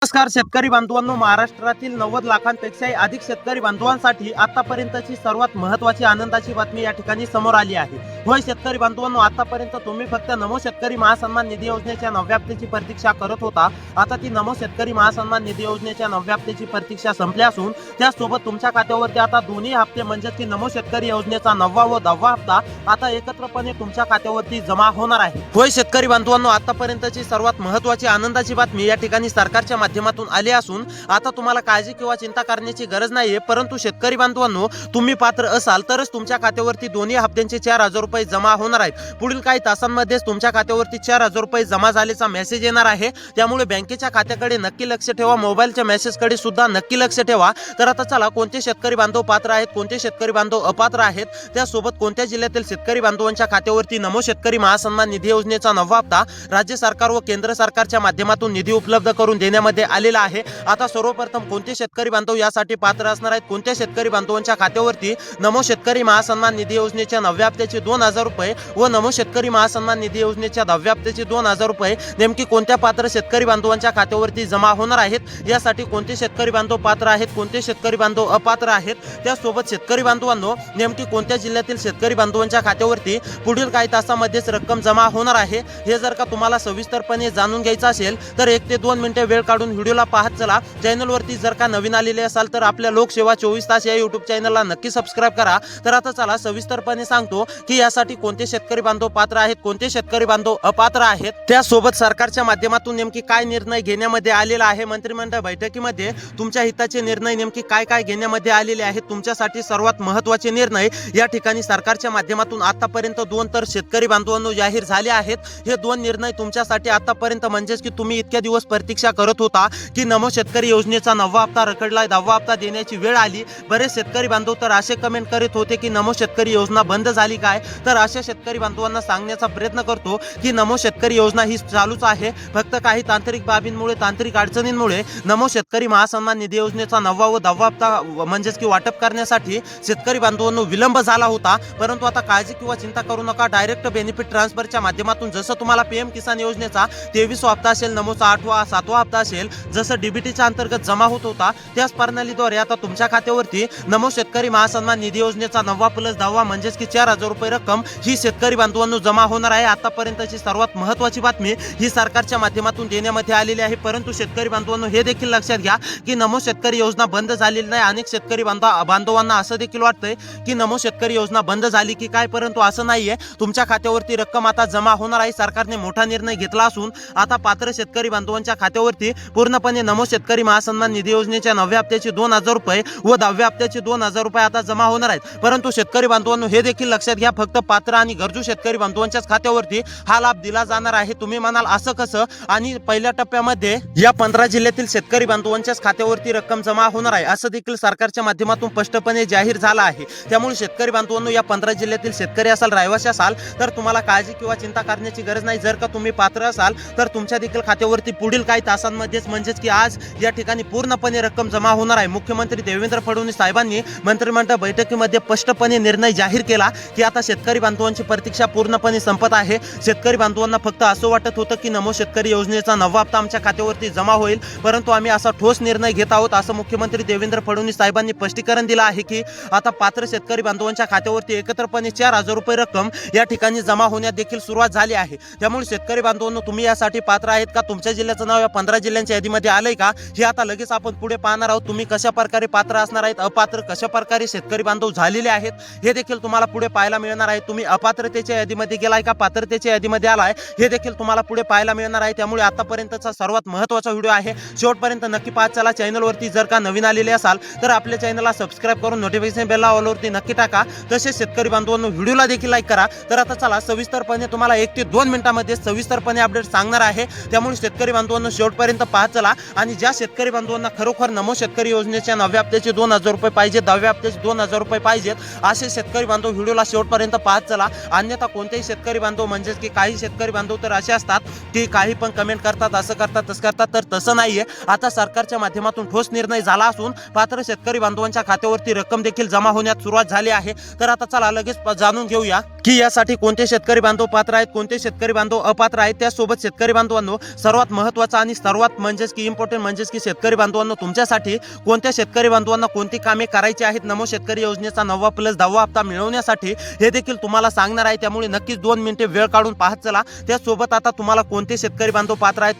नमस्कार शेतकरी बांधवांनो, महाराष्ट्रातील 90 लाखांपेक्षाही अधिक शेतकरी बांधवांसाठी आतापर्यंतची सर्वात महत्त्वाची आनंदाची बातमी या ठिकाणी समोर आली आहे। होय शेतकरी बांधवांनो, आतापर्यंत तुम्ही फक्त नमो शेतकरी महासन्मान निधी योजनेच्या 9व्या हप्त्याची प्रतीक्षा करत होता। आता ती नमो शेतकरी महासन्मान निधी योजनेच्या 9व्या हप्त्याची प्रतीक्षा संपली असून त्यासोबत तुमच्या खात्यावरती आता दोन्ही हप्ते म्हणजे की नमो शेतकरी योजनेचा 9वा व 10वा हप्ता आता एकत्रपणे तुमच्या खात्यावरती जमा होणार आहे। होय शेतकरी बांधवांनो, आतापर्यंतची सर्वात महत्त्वाची आनंदाची बातमी या ठिकाणी सरकारच्या माध्यमातून आली असून आता तुम्हाला काळजी किंवा चिंता करण्याची गरज नाहीये। परंतु शेतकरी बांधवांनो, तुम्ही पात्र असाल तरच तुमच्या खात्यावरती दोन्ही हप्त्यांचे 4000 रुपये जमा होणार आहेत। पुढील काही तासांमध्येच तुमच्या खात्यावरती 4000 रुपये जमा झाल्याचा मेसेज येणार आहे। त्यामुळे बँकेच्या खात्याकडे नक्की लक्ष ठेवा, मोबाईलच्या मेसेजकडे सुद्धा नक्की लक्ष ठेवा। तर आता चला, कोणते शेतकरी बांधव पात्र आहेत, कोणते शेतकरी बांधव अपात्र आहेत, त्यासोबत कोणत्या जिल्ह्यातील शेतकरी बांधवांच्या खात्यावरती नमो शेतकरी महासन्मान निधी योजनेचा 9वा हप्ता राज्य सरकार व केंद्र सरकारच्या माध्यमातून निधी उपलब्ध करून देण्यामध्ये आलेला आहे। आता सर्वप्रथम कोणते शेतकरी बांधव यासाठी पात्र असणार आहेत, कोणत्या शेतकरी बांधवांच्या खात्यावरती नमो शेतकरी महासन्मान निधी योजनेच्या 9व्या हप्त्याचे 2000 रुपये व नमो शेतकरी महासन्मान निधी योजनेच्या 10व्या हप्त्याचे 2000 रुपये नेमकी कोणत्या पात्र शेतकरी बांधवांच्या खात्यावरती जमा होणार आहेत, यासाठी कोणते शेतकरी बांधव पात्र आहेत, कोणते शेतकरी बांधव अपात्र आहेत, त्यासोबत शेतकरी बांधवांनो नेमकी कोणत्या जिल्ह्यातील शेतकरी बांधवांच्या खात्यावरती पुढील काही तासामध्येच रक्कम जमा होणार आहे, हे जर का तुम्हाला सविस्तरपणे जाणून घ्यायचं असेल तर 1 ते 2 मिनिटे वेळ काढून व्हिडिओला पाहत चला। चॅनलवरती जर का नवीन आलेले असाल तर आपल्या लोकसेवा 24 तास या YouTube चॅनलला नक्की सबस्क्राइब करा। तर आता चला सविस्तरपणे सांगतो की यासाठी कोणते शेतकरी बांधव पात्र आहेत, कोणते शेतकरी बांधव अपात्र आहेत, त्यासोबत सरकारच्या माध्यमातून नेमकी काय निर्णय घेण्यामध्ये आलेला आहे, मंत्रिमंडळ बैठकीमध्ये तुमच्या हिताचे निर्णय नेमकी काय काय घेण्यामध्ये आलेले आहेत, तुमच्यासाठी सर्वात महत्त्वाचे निर्णय या ठिकाणी सरकारच्या माध्यमातून आतापर्यंत 2 तर शेतकरी बांधवांनो जाहीर झाले आहेत। हे 2 निर्णय तुमच्यासाठी आतापर्यंत म्हणजेच की तुम्ही इतक्या दिवस प्रतीक्षा करत होता की नमो शेतकरी योजनेचा 9वा हप्ता रखडलाय, 10वा हप्ता देण्याची वेळ आली। बरेच शेतकरी बांधव तर असे कमेंट करीत होते की नमो शेतकरी योजना बंद झाली काय, तर अशा शेतकरी बांधवांना सांगण्याचा प्रयत्न करतो की नमो शेतकरी योजना ही चालूच आहे। फक्त काही तांत्रिक बाबींमुळे, तांत्रिक अडचणींमुळे नमो शेतकरी महासन्मान निधी योजनेचा 9वा व 10वा हप्ता म्हणजेच की वाटप करण्यासाठी शेतकरी बांधवांनो विलंब झाला होता। परंतु आता काळजी किंवा चिंता करू नका, डायरेक्ट बेनिफिट ट्रान्सफरच्या माध्यमातून जसं तुम्हाला पीएम किसान योजनेचा 23वा हप्ता असेल, नमोचा 8वा 7वा हप्ता असेल, जसं डीबीटीच्या अंतर्गत जमा होत होता त्याच प्रणालीद्वारे आता तुमच्या खात्यावरती नमो शेतकरी महासन्मान निधी योजनेचा 9वा प्लस 10वा म्हणजेच की 4000 रुपये रक्कम ही शेतकरी बांधवांनो जमा होणार आहे। आतापर्यंतची सर्वात महत्त्वाची बातमी ही सरकारच्या माध्यमातून देण्यामध्ये आलेली आहे। परंतु शेतकरी बांधवांनो हे देखील लक्षात घ्या की नमो शेतकरी योजना बंद झालेली नाही। अनेक शेतकरी बांधवांना असं देखील वाटतंय की नमो शेतकरी योजना बंद झाली की काय, परंतु असं नाहीये। तुमच्या खात्यावरती रक्कम आता जमा होणार आहे। सरकारने मोठा निर्णय घेतला असून आता पात्र शेतकरी बांधवांच्या खात्यावरती पूर्णपणे नमो शेतकरी महासन्मान निधी योजनेच्या 9व्या हप्त्याचे 2000 रुपये व 10व्या हप्त्याचे 2000 रुपये आता जमा होणार आहेत। परंतु शेतकरी बांधवांनो हे देखील लक्षात घ्या, फक्त पात्र आणि गरजू शेतकरी बांधवांच्याच खात्यावरती हा लाभ दिला जाणार आहे। तुम्ही म्हणाल असं कसं, आणि पहिल्या टप्प्यामध्ये या 15 जिल्ह्यातील शेतकरी बांधवांच्याच खात्यावरती रक्कम जमा होणार आहे असं देखील सरकारच्या माध्यमातून स्पष्टपणे जाहीर झालं आहे। त्यामुळे शेतकरी बांधवांनो या 15 जिल्ह्यातील शेतकरी असाल, रहिवासी असाल तर तुम्हाला काळजी किंवा चिंता करण्याची गरज नाही। जर का तुम्ही पात्र असाल तर तुमच्या देखील खात्यावरती पुढील काही तासांमध्येच म्हणजेच की आज या ठिकाणी पूर्णपणे रक्कम जमा होणार आहे। मुख्यमंत्री देवेंद्र फडणवीस साहेबांनी मंत्रिमंडळ बैठकीमध्ये स्पष्टपणे निर्णय जाहीर केला की आता शेतकरी बांधवांची प्रतीक्षा पूर्णपणे संपत आहे। शेतकरी बांधवांना फक्त असं वाटत होतं की नमो शेतकरी योजनेचा 9वा हप्ता आमच्या खात्यावरती जमा होईल, परंतु आम्ही असा ठोस निर्णय घेत आहोत असं मुख्यमंत्री देवेंद्र फडणवीस साहेबांनी स्पष्टीकरण दिलं आहे की आता पात्र शेतकरी बांधवांच्या खात्यावरती एकत्रपणे 4000 रुपये रक्कम या ठिकाणी जमा होण्यात देखील सुरुवात झाली आहे। त्यामुळे शेतकरी बांधवांनो तुम्ही यासाठी पात्र आहेत का, तुमच्या जिल्ह्याचं नाव या 15 जिल्ह्यांच्या यादीमध्ये आलंय का, हे आता लगेच आपण पुढे पाहणार आहोत। तुम्ही कशा प्रकारे पात्र असणार आहेत, अपात्र कशा प्रकारे शेतकरी बांधव झालेले आहेत हे देखील तुम्हाला पुढे पाहायला मिळणार आहे। तुम्ही अपात्रतेच्या यादीमध्ये गेलाय का पात्रतेच्या यादीमध्ये आलाय हे देखील तुम्हाला पुढे पाहायला मिळणार आहे। त्यामुळे आतापर्यंतचा सर्वात महत्त्वाचा व्हिडिओ आहे, शेवटपर्यंत नक्की पाहत चला। चॅनलवरती जर का नवीन आलेले असाल तर आपल्या चॅनलला सबस्क्राइब करून नोटिफिकेशन बेल ऑलवरती नक्की टाका। तसेच शेतकरी बांधवांनो व्हिडिओला देखील लाईक करा। तर आता चला सविस्तरपणे तुम्हाला 1 ते 2 मिनिटांमध्ये सविस्तरपणे अपडेट सांगणार आहे। त्यामुळे शेतकरी बांधवांनो शेवटपर्यंत पाहत चला। आणि ज्या शेतकरी बांधवांना खरोखर नमो शेतकरी योजनेच्या 9व्या हप्त्याचे 2000 रुपये पाहिजे, 10व्या हप्त्याचे 2000 रुपये पाहिजेत असे शेतकरी बांधव व्हिडिओला शेवटपर्यंत पाहत चला। अन्यथा कोणतेही शेतकरी बांधव म्हणजेच की काही शेतकरी बांधव तर असे असतात की काही पण कमेंट करतात, असं करतात तसं करतात, तर तसं नाहीये। आता सरकारच्या माध्यमातून ठोस निर्णय झाला असून पात्र शेतकरी बांधवांच्या खात्यावरती रक्कम देखील जमा होण्यास सुरुवात झाली आहे। तर आता चला लगेच जाणून घेऊया की यासाठी कोणते शेतकरी बांधव पात्र आहेत, कोणते शेतकरी बांधव अपात्र आहेत। त्यासोबत शेतकरी बांधवांनो सर्वात महत्त्वाचा आणि सर्वात म्हणजेच की इम्पॉर्टंट म्हणजेच की शेतकरी बांधवांनो, तुमच्यासाठी कोणत्या शेतकरी बांधवांना कोणती कामे करायची आहेत नमो शेतकरी योजनेचा 9वा प्लस 10वा हप्ता मिळवण्यासाठी हे देखील तुम्हाला सांगणार आहे। त्यामुळे नक्कीच 2 मिनिटे वेळ काढून पाहत चला। त्यासोबत आता तुम्हाला कोणते शेतकरी बांधव पात्र आहेत,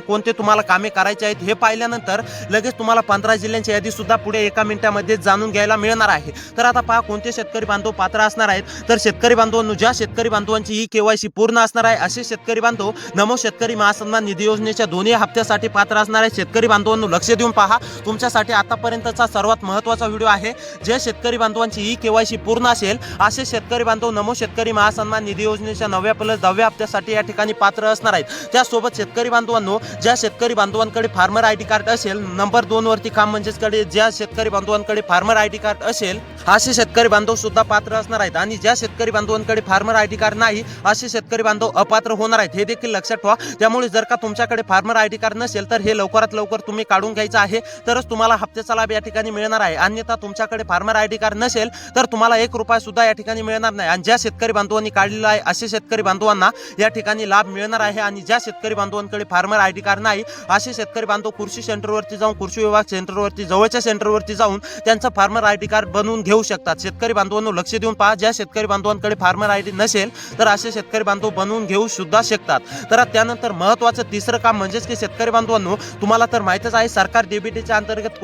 कोणते तुम्हाला कामे करायचे आहेत हे पाहिल्यानंतर लगेच तुम्हाला 15 जिल्ह्यांची यादी सुद्धा पुढे एका मिनिटामध्ये जाणून घ्यायला मिळणार आहे। तर आता पहा कोणते शेतकरी बांधव पात्र असणार आहेत। तर शेतकरी बांधवांनो, ज्या शेतकरी बांधवांची KYC पूर्ण असणार आहे असे शेतकरी बांधव नमो शेतकरी महासन्मान निधी योजनेच्या दोन्ही हप्त्यासाठी पात्र असणार आहे। शेतकरी बांधवांनो, लक्ष देऊन पहा, तुमच्यासाठी आतापर्यंतचा सर्वात महत्त्वाचा व्हिडिओ आहे। जे शेतकरी बांधवांची KYC पूर्ण असेल असे शेतकरी बांधव नमो शेतकरी महासन्मान निधी योजनेच्या 9व्या प्लस 10व्या हप्त्यासाठी या ठिकाणी पात्र असणार आहेत। त्यासोबत शेतकरी बांधवांनो, ज्या शेतकरी बांधवांकडे फार्मर ID कार्ड असेल, नंबर 2 वरती काम म्हणजेच ज्या शेतकरी बांधवांकडे फार्मर ID कार्ड असेल असे शेतकरी बांधव सुद्धा पात्र असणार आहेत। आणि ज्या शेतकरी बांधवांकडे फार्मर ID कार्ड नाही असे शेतकरी बांधव अपात्र होणार आहेत, हे देखील लक्षात ठेवा। त्यामुळे जर का तुमच्याकडे फार्मर ID कार्ड नसेल तर हे लवकरात लवकर तुम्ही काढून घ्यायचं आहे, तरच तुम्हाला हप्त्याचा लाभ या ठिकाणी मिळणार आहे। अन्यथा तुमच्याकडे फार्मर ID कार्ड नसेल तर तुम्हाला 1 रुपया सुद्धा या ठिकाणी मिळणार नाही। आणि ज्या शेतकरी बांधवांनी काढलेला आहे असे शेतकरी बांधवांना या ठिकाणी लाभ मिळणार आहे। आणि ज्या शेतकरी बांधवांकडे फार्मर ID कार्ड नाही असे शेतकरी बांधव कृषी सेंटरवरती जाऊन, कृषी विभाग सेंटरवरती, जवळच्या सेंटरवरती जाऊन त्यांचं फार्मर ID कार्ड बनवून घेऊ शकतात। शेतकरी बांधवांनो, लक्ष देऊन पहा, ज्या शेतकरी बांधवांकडे फार्मर ID नसेल तर असे शेतकरी बांधव बनवून घेऊ सुद्धा शकतात। तर त्यानंतर महत्त्वाचं तिसरं काम म्हणजेच की शेतकरी बांधवांनो, तुम्हाला तर माहितच आहे, सरकार DBTच्या अंतर्गत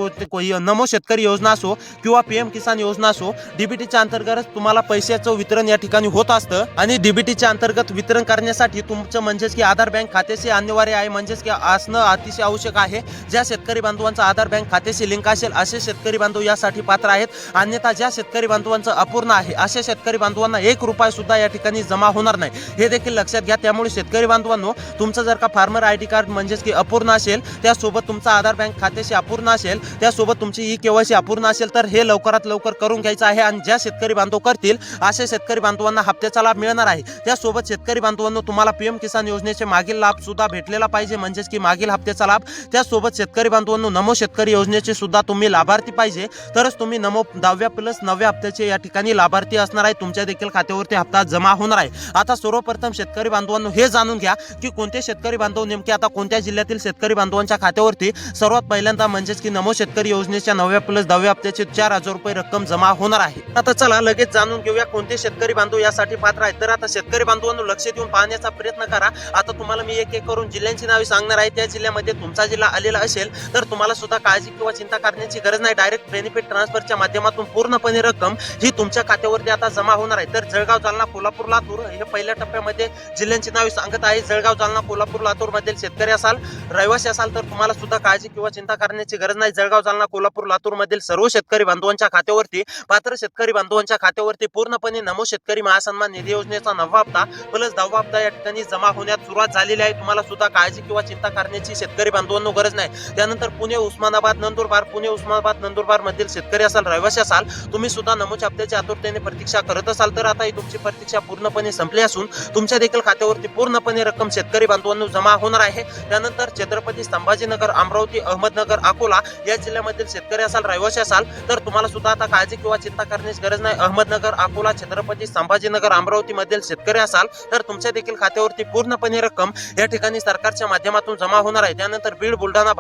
नमो शेतकरी योजना असो किंवा PM किसान योजना असो, DBTच्या अंतर्गत तुम्हाला पैशाचं वितरण या ठिकाणी होत असतं। आणि DBTच्या अंतर्गत वितरण करण्यासाठी तुमचं म्हणजेच की आधार बँक खात्याचे अनिवार्य आहे, म्हणजेच की असणं अतिशय आवश्यक आहे। ज्या शेतकरी बांधवांचं आधार बँक खात्याशी लिंक असेल असे शेतकरी बांधव यासाठी पात्र आहेत। अन्यथा ज्या शेतकरी बांधवांचं अपूर्ण आहे अशा शेतकरी बांधवांना 1 रुपया सुद्धा या ठिकाणी जमा होणार नाही, हे देखील लक्षात घ्या। त्यामुळे शेतकरी बांधवांनो, तुमचं जर का फार्मर ID कार्ड म्हणजेच की अपूर्ण असेल, त्यासोबत तुमचा आधार बँक खात्याशी अपूर्ण असेल, त्यासोबत तुमची KYC अपूर्ण असेल तर हे लवकरात लवकर करून घ्यायचं आहे। आणि ज्या शेतकरी बांधव करतील अशा शेतकरी बांधवांना हप्त्याचा लाभ मिळणार आहे। त्यासोबत शेतकरी बांधवांनो, तुम्हाला PM किसान योजनेचे मागील लाभ सुद्धा भेटलेला पाहिजे, म्हणजेच की मागील हप्त्याचा लाभ। त्यासोबत शेतकरी बांधवांनो, नमो शेतकरी योजनेचे सुद्धा तुम्ही लाभार्थी पाहिजे, तरच तुम्ही नमो 10व्या प्लस 9व्या हप्त्याचे या ठिकाणी लाभार्थी असणार आहे, तुमच्या देखील खात्यावरती हप्ता जमा होणार आहे। आता सर्वप्रथम शेतकरी बांधवांनो, हे जाणून घ्या की कोणते शेतकरी बांधव नेमके आता कोणत्या जिल्ह्यातील शेतकरी बांधवांच्या खात्यावरती सर्वात पहिल्यांदा म्हणजेच की नमो शेतकरी योजनेच्या 9व्या प्लस 10व्या हप्त्याचे 4000 रुपये रक्कम जमा होणार आहे। आता चला लगेच जाणून घेऊया कोणते शेतकरी बांधव यासाठी पात्र आहेत। तर आता शेतकरी बांधवांनो, लक्ष देऊन पाहण्याचा प्रयत्न करा। आता तुम्हाला मी एक एक करून जिल्ह्यांची नावे सांगणार आहे। त्या जिल्ह्यामध्ये तुमचा जिल्हा आलेला असेल तर तुम्हाला सुद्धा काळजी किंवा चिंता करण्याची गरज नाही। डायरेक्ट बेनिफिट ट्रान्सफरच्या माध्यमातून पूर्णपणे रक्कम ही तुमच्या खात्यावरती आता जमा होणार आहे। तर जळगाव, जालना, कोल्हापूर, लातूर हे पहिल्या टप्प्यामध्ये जिल्ह्यांची नावे सांगत आहे। जळगाव, जालना, कोल्हापूर, लातूर मधील शेतकरी असाल, रहिवासी असाल तर तुम्हाला सुद्धा काळजी किंवा चिंता करण्याची गरज नाही। जळगाव, जालना, कोल्हापूर, लातूर मधील सर्व शेतकरी बांधवांच्या खात्यावरती, पात्र शेतकरी बांधवांच्या खात्यावरती पूर्णपणे नमो शेतकरी महासन्मान निधी योजनेचा 9वा हप्ता प्लस 10वा हप्ता या ठिकाणी जमा होण्यास सुरुवात झालेली आहे। तुम्हाला सुद्धा काळजी किंवा चिंता करण्याची शेतकरी बांधवांनो गरज नाही। त्यानंतर पुणे, उस्मानाबाद, नंदुरबार, पुणे, उस्मानाबाद, नंदुरबार मधील शेतकरी असाल, रहिवासी असाल, तुम्ही सुद्धा नमोच्या हप्त्याच्या आतुरतेने प्रतीक्षा करत असाल तर आता ही तुमची प्रतीक्षा पूर्णपणे संपली असून तुमच्या देखील खात्यावरती पूर्णपणे रक्कम शेतकरी बांधवांनो जमा होणार आहे। त्यानंतर छत्रपती संभाजीनगर, अमरावती, अहमदनगर, अकोला या जिल्ह्यामधील शेतकरी असाल, रहिवासी असाल तर तुम्हाला सुद्धा आता काळजी किंवा चिंता करण्याची गरज नाही। अहमदनगर, अकोला, छत्रपती संभाजीनगर, अमरावती मधील शेतकरी असाल तर तुमच्या देखील खात्यावरती पूर्णपणे रक्कम या ठिकाणी सरकारच्या माध्यमातून जमा होणार आहे। त्यानंतर बीड, बुलढाणा,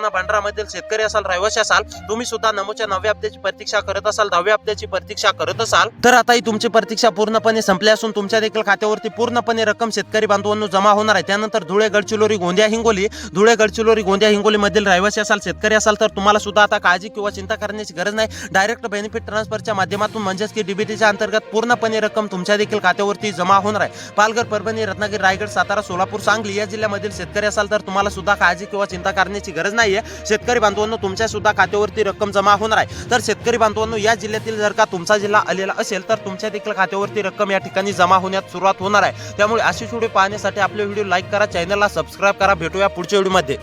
भंडारा मधील शेतकरी असाल, रहिवासी असाल, तुम्ही सुद्धा नमोच्या 9व्या हप्त्याची प्रतीक्षा करत असाल, 10व्या हप्त्याची प्रतीक्षा करत असाल तर आता ही तुमची प्रतीक्षा पूर्णपणे संपली असून तुमच्या देखील खात्यावरती पूर्णपणे रक्कम शेतकरी बांधवांनो जमा होणार आहे। त्यानंतर धुळे, गडचिरोली, गोंदिया, हिंगोली मधील रहिवासी असाल, शेतकरी असाल तर तुम्हाला सुद्धा आता काळजी किंवा चिंता करण्याची गरज नाही। डायरेक्ट बेनिफिट ट्रान्सफरच्या माध्यमातून म्हणजेच की DBTच्या अंतर्गत पूर्णपणे रक्कम तुमच्या देखील खात्यावरती जमा होणार आहे। पालघर, परभणी, रत्नागिरी, रायगड, सातारा, सोलापूर, सांगली या जिल्ह्यामधील शेतकरी असाल तर तुम्हाला सुद्धा काळजी किंवा चिंता करण्याची गरज नाहीये। शेतकरी बांधवांनो, तुमच्या सुद्धा खात्यावरती रक्कम जमा होणार आहे। तर शेतकरी बांधवांनो, या जिल्ह्यातील जर का तुमचा जिल्हा आलेला असेल तर तुमच्या देखील खात्यावरती रक्कम या ठिकाणी जमा होण्यास सुरुवात होणार आहे। त्यामुळे अशी व्हिडिओ पाहण्यासाठी आपले व्हिडिओ लाईक करा, चॅनलला सबस्क्राईब करा। भेटूया पुढच्या व्हिडिओमध्ये।